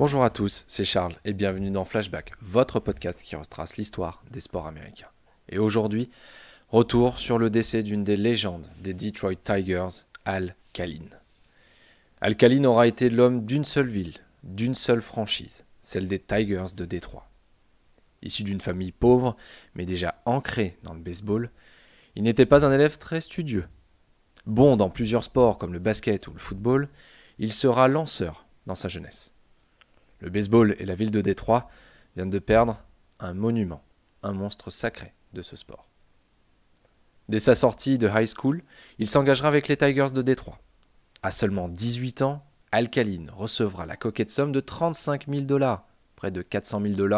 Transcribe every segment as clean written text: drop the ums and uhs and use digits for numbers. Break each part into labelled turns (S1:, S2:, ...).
S1: Bonjour à tous, c'est Charles et bienvenue dans Flashback, votre podcast qui retrace l'histoire des sports américains. Et aujourd'hui, retour sur le décès d'une des légendes des Detroit Tigers, Al Kaline. Al Kaline aura été l'homme d'une seule ville, d'une seule franchise, celle des Tigers de Détroit. Issu d'une famille pauvre, mais déjà ancrée dans le baseball, il n'était pas un élève très studieux. Bon dans plusieurs sports comme le basket ou le football, il sera lanceur dans sa jeunesse. Le baseball et la ville de Détroit viennent de perdre un monument, un monstre sacré de ce sport. Dès sa sortie de high school, il s'engagera avec les Tigers de Détroit. À seulement 18 ans, Al Kaline recevra la coquette somme de $35 000, près de $400 000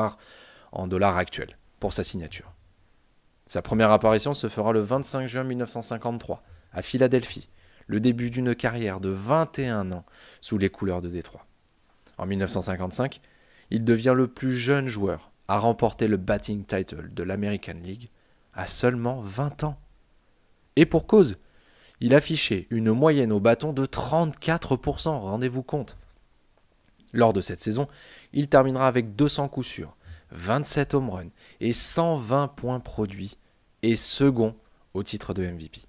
S1: en dollars actuels, pour sa signature. Sa première apparition se fera le 25 juin 1953, à Philadelphie, le début d'une carrière de 21 ans sous les couleurs de Détroit. En 1955, il devient le plus jeune joueur à remporter le batting title de l'American League à seulement 20 ans. Et pour cause, il affichait une moyenne au bâton de 34%, rendez-vous compte. Lors de cette saison, il terminera avec 200 coups sûrs, 27 home runs et 120 points produits et second au titre de MVP.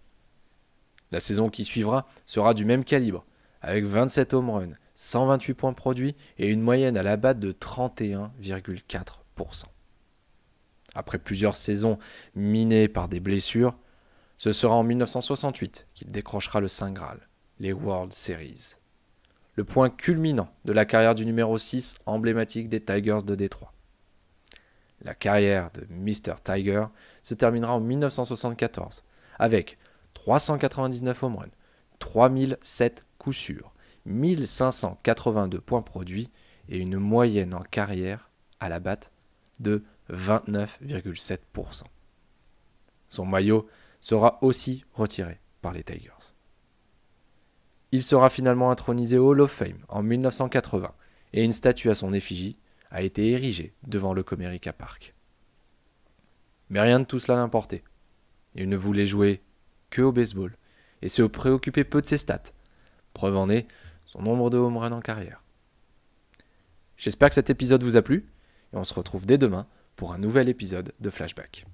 S1: La saison qui suivra sera du même calibre, avec 27 home runs, 128 points produits et une moyenne à la batte de 31,4%. Après plusieurs saisons minées par des blessures, ce sera en 1968 qu'il décrochera le Saint Graal, les World Series. Le point culminant de la carrière du numéro 6 emblématique des Tigers de Détroit. La carrière de Mr. Tiger se terminera en 1974 avec 399 home runs, 3007 coups sûrs, 1582 points produits et une moyenne en carrière à la batte de 29,7%. Son maillot sera aussi retiré par les Tigers. Il sera finalement intronisé au Hall of Fame en 1980 et une statue à son effigie a été érigée devant le Comerica Park. Mais rien de tout cela n'importait. Il ne voulait jouer que au baseball et se préoccupait peu de ses stats. Preuve en est son nombre de home runs en carrière. J'espère que cet épisode vous a plu et on se retrouve dès demain pour un nouvel épisode de Flashback.